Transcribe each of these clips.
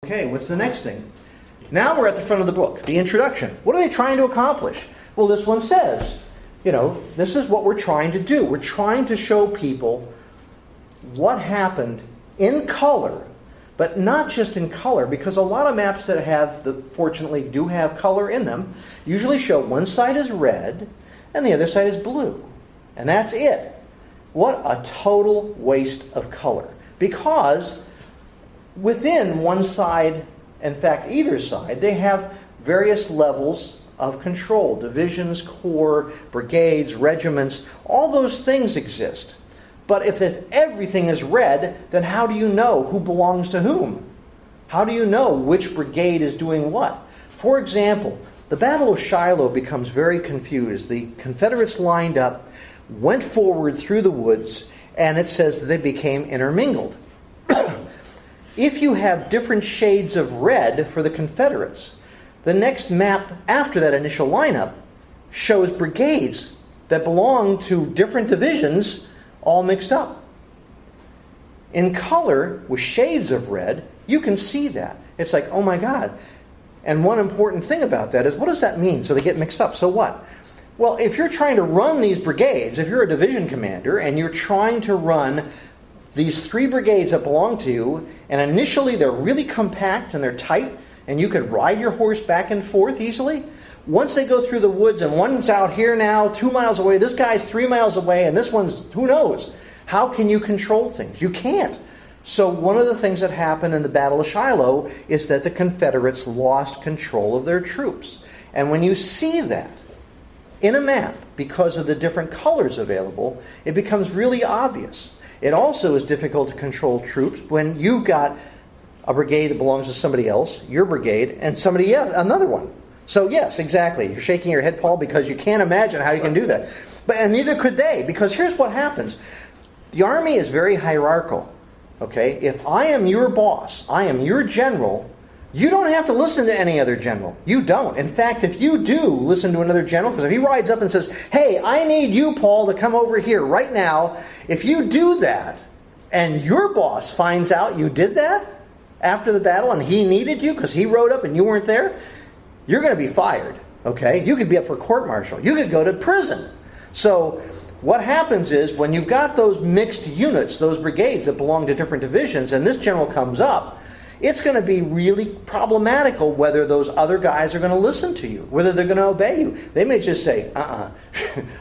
Okay, what's the next thing? Now we're at the front of the book, the introduction. What are they trying to accomplish? Well, this one says, this is what we're trying to do. We're trying to show people what happened in color, but not just in color, because a lot of maps that fortunately do have color in them, usually show one side is red and the other side is blue. And that's it. What a total waste of color. Because within one side, in fact either side, they have various levels of control. Divisions, corps, brigades, regiments, all those things exist. But if everything is red, then how do you know who belongs to whom? How do you know which brigade is doing what? For example, the Battle of Shiloh becomes very confused. The Confederates lined up, went forward through the woods, and it says that they became intermingled. If you have different shades of red for the Confederates, the next map after that initial lineup shows brigades that belong to different divisions all mixed up. In color, with shades of red, you can see that. It's like, oh my God. And one important thing about that is, what does that mean? So they get mixed up. So what? Well, if you're trying to run these brigades, if you're a division commander and you're trying to run these 3 brigades that belong to you, and initially they're really compact and they're tight, and you could ride your horse back and forth easily, once they go through the woods and one's out here now 2 miles away, this guy's 3 miles away, and this one's, who knows? How can you control things? You can't. So one of the things that happened in the Battle of Shiloh is that the Confederates lost control of their troops. And when you see that in a map, because of the different colors available, it becomes really obvious. It also is difficult to control troops when you've got a brigade that belongs to somebody else, your brigade, and somebody else, another one. So yes, exactly. You're shaking your head, Paul, because you can't imagine how you can do that. And neither could they, because here's what happens. The army is very hierarchical. Okay? If I am your boss, I am your general, you don't have to listen to any other general. You don't. In fact, if you do listen to another general, because if he rides up and says, hey, I need you, Paul, to come over here right now, if you do that, and your boss finds out you did that after the battle, and he needed you because he rode up and you weren't there, you're going to be fired. Okay? You could be up for court-martial. You could go to prison. So what happens is, when you've got those mixed units, those brigades that belong to different divisions, and this general comes up, it's going to be really problematical whether those other guys are going to listen to you, whether they're going to obey you. They may just say, I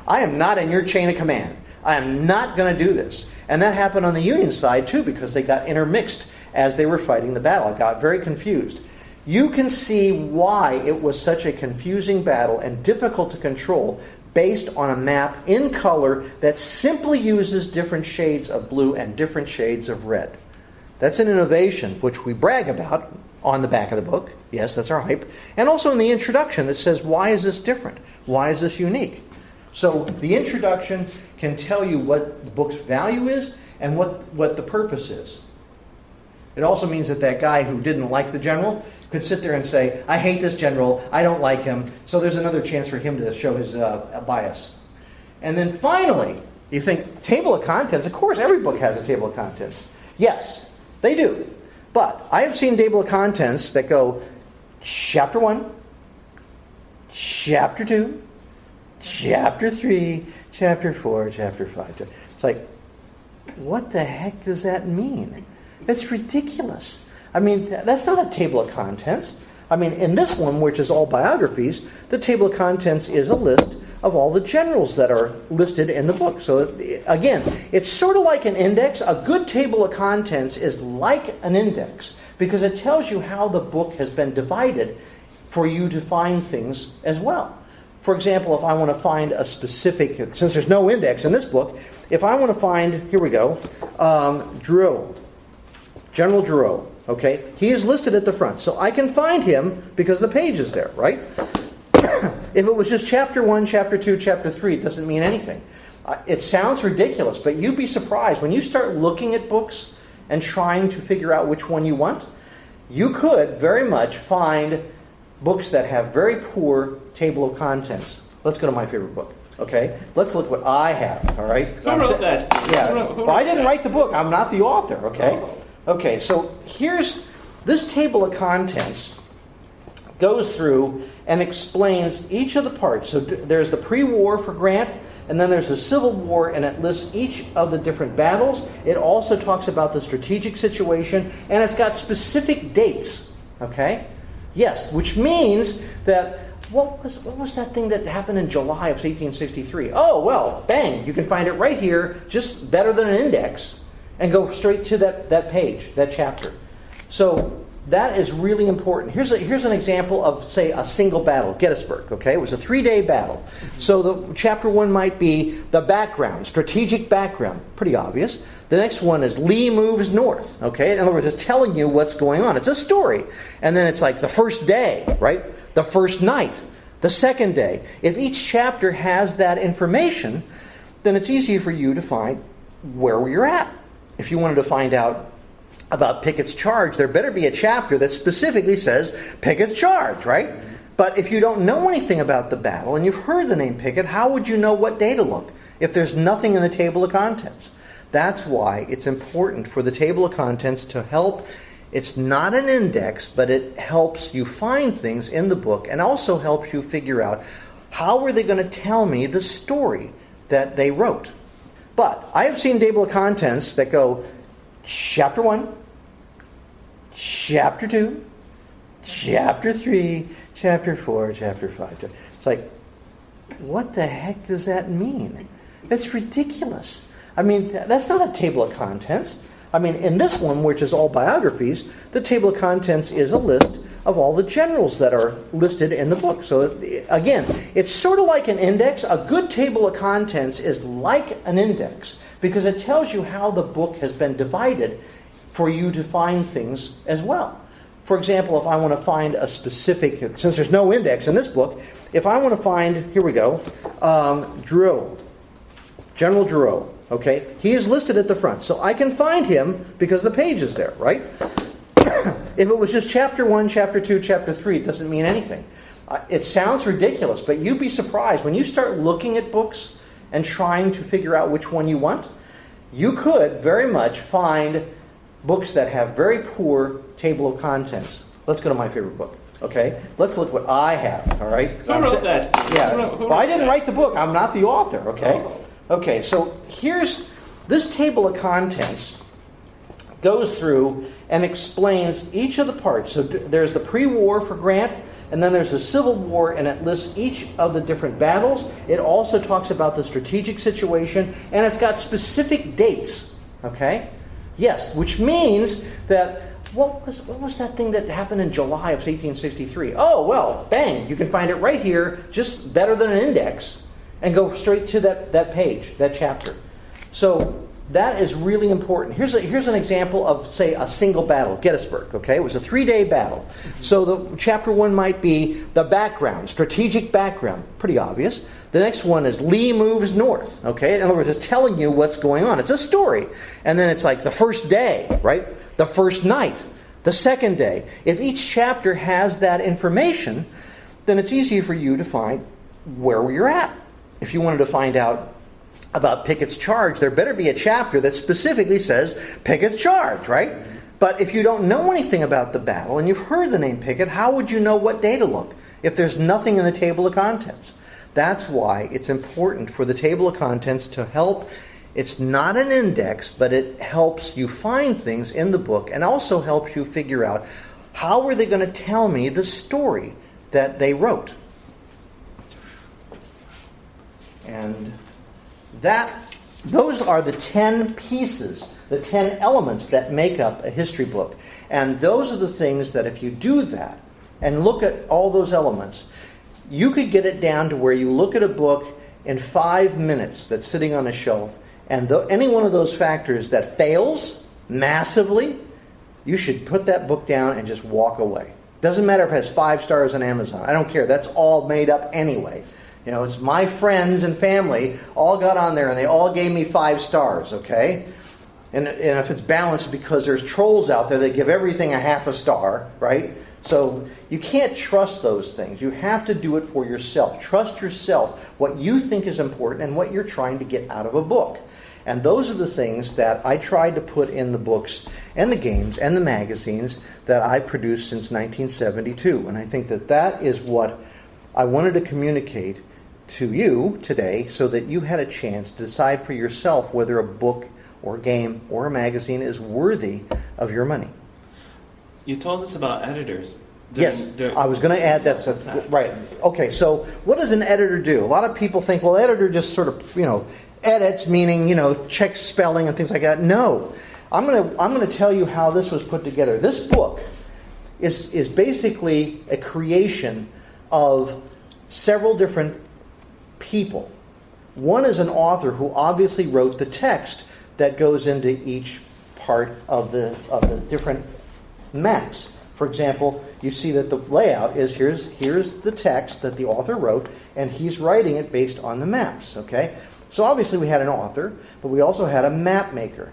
am not in your chain of command. I am not going to do this. And that happened on the Union side too, because they got intermixed as they were fighting the battle. It got very confused. You can see why it was such a confusing battle and difficult to control based on a map in color that simply uses different shades of blue and different shades of red. That's an innovation which we brag about on the back of the book. Yes, that's our hype. And also in the introduction that says, why is this different? Why is this unique? So the introduction can tell you what the book's value is and what the purpose is. It also means that guy who didn't like the general could sit there and say, I hate this general, I don't like him, so there's another chance for him to show his bias. And then finally, you think, table of contents? Of course, every book has a table of contents. Yes, they do. But I have seen table of contents that go Chapter 1, Chapter 2, Chapter 3, Chapter 4, Chapter 5. It's like, what the heck does that mean? That's ridiculous. I mean, that's not a table of contents. I mean, in this one, which is all biographies, the table of contents is a list of all the generals that are listed in the book. So, again, it's sort of like an index. A good table of contents is like an index because it tells you how the book has been divided for you to find things as well. For example, if I want to find a specific, since there's no index in this book, if I want to find, here we go, Drouot, General Drouot, okay? He is listed at the front. So I can find him because the page is there, right? If it was just Chapter 1, Chapter 2, Chapter 3, it doesn't mean anything. It sounds ridiculous, but you'd be surprised. When you start looking at books and trying to figure out which one you want, you could very much find books that have very poor table of contents. Let's go to my favorite book, okay? Let's look what I have, all right? Who wrote that? Yeah. Well, I didn't write the book. I'm not the author, okay? Okay, so here's This table of contents goes through and explains each of the parts. So there's the pre-war for Grant, and then there's the Civil War, and it lists each of the different battles. It also talks about the strategic situation, and it's got specific dates. Okay? Yes, which means that what was that thing that happened in July of 1863? Oh, well, bang, you can find it right here, just better than an index, and go straight to that page, that chapter. So that is really important. Here's an example of, say, a single battle, Gettysburg. Okay, it was a 3-day battle. So the chapter 1 might be the background, strategic background, pretty obvious. The next one is Lee moves north. Okay, in other words, it's telling you what's going on. It's a story, and then it's like the first day, right? The first night, the second day. If each chapter has that information, then it's easy for you to find where you're at. If you wanted to find out about Pickett's charge, there better be a chapter that specifically says Pickett's charge, right? But if you don't know anything about the battle and you've heard the name Pickett, how would you know what day to look if there's nothing in the table of contents? That's why it's important for the table of contents to help. It's not an index, but it helps you find things in the book and also helps you figure out how are they going to tell me the story that they wrote. But I have seen table of contents that go Chapter 1, Chapter 2, Chapter 3, Chapter 4, Chapter 5. It's like, what the heck does that mean? That's ridiculous. I mean, that's not a table of contents. I mean, in this one, which is all biographies, the table of contents is a list of all the generals that are listed in the book. So, again, it's sort of like an index. A good table of contents is like an index because it tells you how the book has been divided for you to find things as well. For example, if I want to find a specific, since there's no index in this book, if I want to find, here we go, Drouot, General Drouot. Okay, he is listed at the front, so I can find him because the page is there, right? If it was just Chapter 1, Chapter 2, Chapter 3, it doesn't mean anything. It sounds ridiculous, but you'd be surprised. When you start looking at books and trying to figure out which one you want, you could very much find books that have very poor table of contents. Let's go to my favorite book, okay? Let's look what I have, all right? Who wrote that? Yeah, well, I didn't write the book. I'm not the author, okay? Oh. Okay, so here's this table of contents goes through and explains each of the parts. So there's the pre-war for Grant, and then there's the Civil War, and it lists each of the different battles. It also talks about the strategic situation, and it's got specific dates. Okay? Yes, which means that what was that thing that happened in July of 1863? Oh, well, bang, you can find it right here, just better than an index, and go straight to that page, that chapter. So that is really important. Here's an example of, say, a single battle, Gettysburg. Okay, it was a 3-day battle. So the chapter 1 might be the background, strategic background, pretty obvious. The next one is Lee moves north. Okay, in other words, it's telling you what's going on. It's a story, and then it's like the first day, right? The first night, the second day. If each chapter has that information, then it's easy for you to find where you're at. If you wanted to find out about Pickett's charge, there better be a chapter that specifically says Pickett's charge, right? But if you don't know anything about the battle and you've heard the name Pickett, how would you know what day to look if there's nothing in the table of contents? That's why it's important for the table of contents to help. It's not an index, but it helps you find things in the book and also helps you figure out how are they going to tell me the story that they wrote. And those are the 10 pieces, the 10 elements that make up a history book. And those are the things that if you do that and look at all those elements, you could get it down to where you look at a book in 5 minutes that's sitting on a shelf, and any one of those factors that fails massively, you should put that book down and just walk away. Doesn't matter if it has 5 stars on Amazon. I don't care. That's all made up anyway. You know, it's my friends and family all got on there and they all gave me 5 stars, okay? And if it's balanced because there's trolls out there that give everything a half a star, right? So you can't trust those things. You have to do it for yourself. Trust yourself, what you think is important and what you're trying to get out of a book. And those are the things that I tried to put in the books and the games and the magazines that I produced since 1972. And I think that that is what I wanted to communicate to you today, so that you had a chance to decide for yourself whether a book or a game or a magazine is worthy of your money. You told us about editors. Yes, I was going to add right. Okay, so what does an editor do? A lot of people think, well, editor just sort of, edits, meaning, checks spelling and things like that. No, I'm going to tell you how this was put together. This book is basically a creation of several different people. One is an author who obviously wrote the text that goes into each part of the different maps. For example, you see that the layout is here's the text that the author wrote, and he's writing it based on the maps. Okay, so obviously we had an author, but we also had a map maker.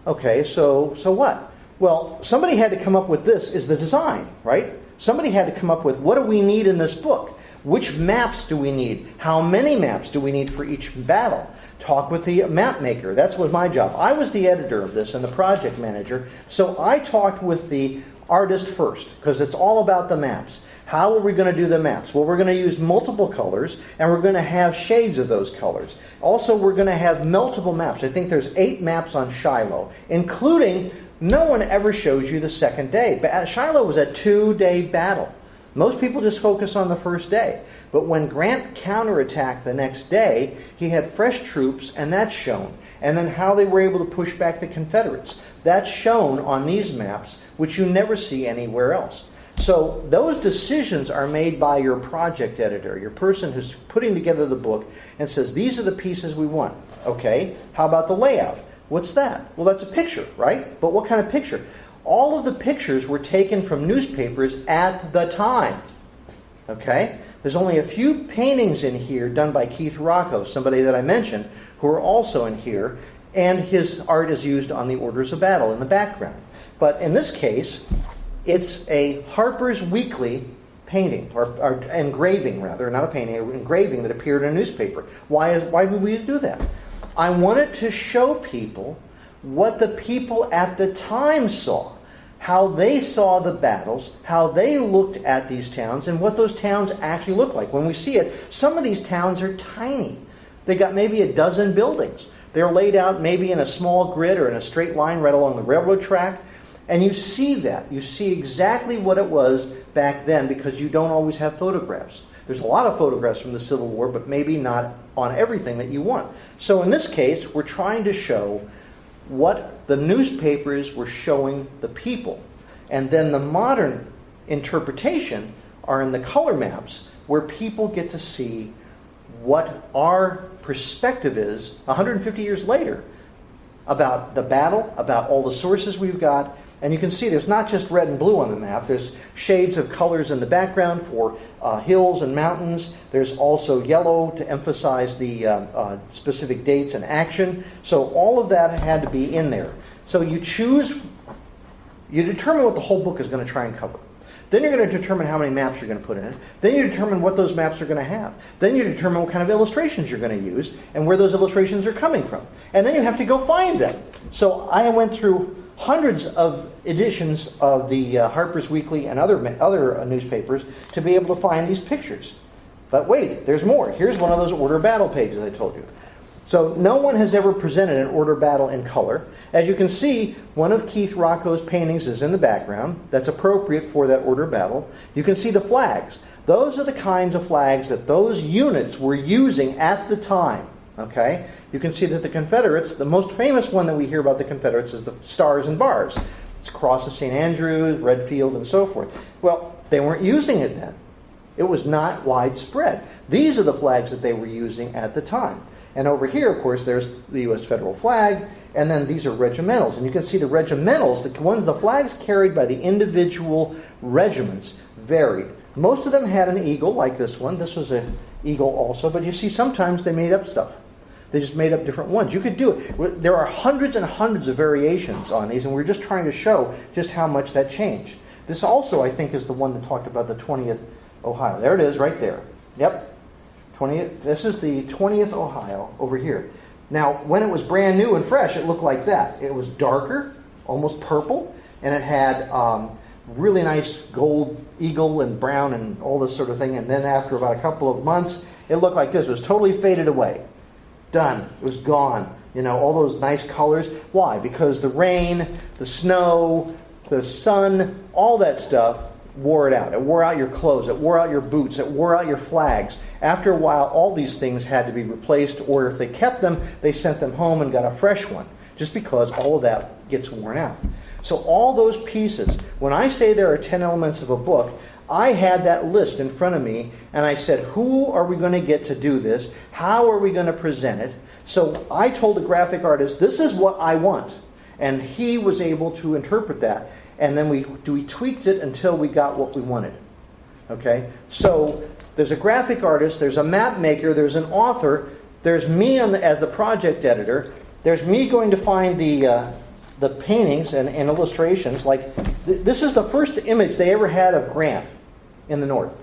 Okay, so what? Well, somebody had to come up with this is the design, right? Somebody had to come up with, what do we need in this book? Which maps do we need? How many maps do we need for each battle? Talk with the map maker. That was my job. I was the editor of this and the project manager, so I talked with the artist first, because it's all about the maps. How are we going to do the maps? Well, we're going to use multiple colors, and we're going to have shades of those colors. Also, we're going to have multiple maps. I think there's 8 maps on Shiloh, including, no one ever shows you the second day. Shiloh was a 2-day battle. Most people just focus on the first day. But when Grant counterattacked the next day, he had fresh troops, and that's shown. And then how they were able to push back the Confederates. That's shown on these maps, which you never see anywhere else. So those decisions are made by your project editor, your person who's putting together the book, and says, these are the pieces we want. Okay, how about the layout? What's that? Well, that's a picture, right? But what kind of picture? All of the pictures were taken from newspapers at the time. Okay? There's only a few paintings in here done by Keith Rocco, somebody that I mentioned, who are also in here, and his art is used on the Orders of Battle in the background. But in this case, it's a Harper's Weekly painting, or engraving rather, not a painting, an engraving that appeared in a newspaper. Why would we do that? I wanted to show people what the people at the time saw, how they saw the battles, how they looked at these towns, and what those towns actually look like. When we see it, some of these towns are tiny. They got maybe a dozen buildings. They're laid out maybe in a small grid or in a straight line right along the railroad track. And you see that. You see exactly what it was back then, because you don't always have photographs. There's a lot of photographs from the Civil War, but maybe not on everything that you want. So in this case, we're trying to show what the newspapers were showing the people. And then the modern interpretation are in the color maps, where people get to see what our perspective is 150 years later about the battle, about all the sources we've got. And you can see there's not just red and blue on the map. There's shades of colors in the background for hills and mountains. There's also yellow to emphasize the specific dates and action. So all of that had to be in there. So you determine what the whole book is going to try and cover. Then you're going to determine how many maps you're going to put in it. Then you determine what those maps are going to have. Then you determine what kind of illustrations you're going to use and where those illustrations are coming from. And then you have to go find them. So I went through hundreds of editions of the Harper's Weekly and other newspapers to be able to find these pictures. But wait, there's more. Here's one of those order battle pages I told you. So no one has ever presented an order battle in color. As you can see, one of Keith Rocco's paintings is in the background. That's appropriate for that order battle. You can see the flags. Those are the kinds of flags that those units were using at the time. Okay? You can see that the Confederates, the most famous one that we hear about the Confederates is the Stars and Bars. It's Cross of St. Andrews, Redfield, and so forth. Well, they weren't using it then. It was not widespread. These are the flags that they were using at the time. And over here, of course, there's the U.S. federal flag, and then these are regimentals. And you can see the regimentals, the flags carried by the individual regiments varied. Most of them had an eagle, like this one. This was an eagle also, but you see sometimes they made up stuff. They just made up different ones. You could do it. There are hundreds and hundreds of variations on these, and we're just trying to show just how much that changed. This also, I think, is the one that talked about the 20th Ohio. There it is, right there. Yep. 20th. This is the 20th Ohio over here. Now, when it was brand new and fresh, it looked like that. It was darker, almost purple, and it had really nice gold eagle and brown and all this sort of thing. And then after about a couple of months, it looked like this. It was totally faded away. Done. It was gone. You know, all those nice colors. Why? Because the rain, the snow, the sun, all that stuff wore it out. It wore out your clothes. It wore out your boots. It wore out your flags. After a while, all these things had to be replaced, or if they kept them, they sent them home and got a fresh one, just because all of that gets worn out. So all those pieces, when I say there are 10 elements of a book, I had that list in front of me, and I said, who are we going to get to do this? How are we going to present it? So I told the graphic artist, this is what I want. And he was able to interpret that. And then we tweaked it until we got what we wanted. Okay? So there's a graphic artist, there's a map maker, there's an author, there's me as the project editor, there's me going to find the paintings and illustrations. Like, this is the first image they ever had of Grant in the north.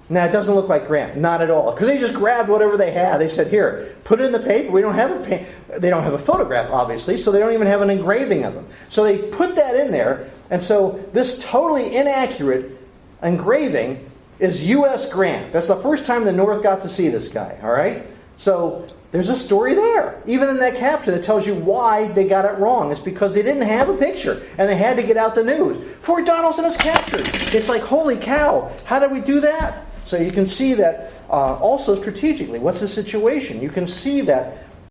Now, it doesn't look like Grant. Not at all. Because they just grabbed whatever they had. They said, here, put it in the paper. We don't have they don't have a photograph, obviously, so they don't even have an engraving of them. So they put that in there, and so this totally inaccurate engraving is U.S. Grant. That's the first time the North got to see this guy, all right? So there's a story there. Even in that caption that tells you why they got it wrong. It's because they didn't have a picture, and they had to get out the news. Fort Donelson is captured. It's like, holy cow, how did we do that? So you can see that also strategically, what's the situation? You can see that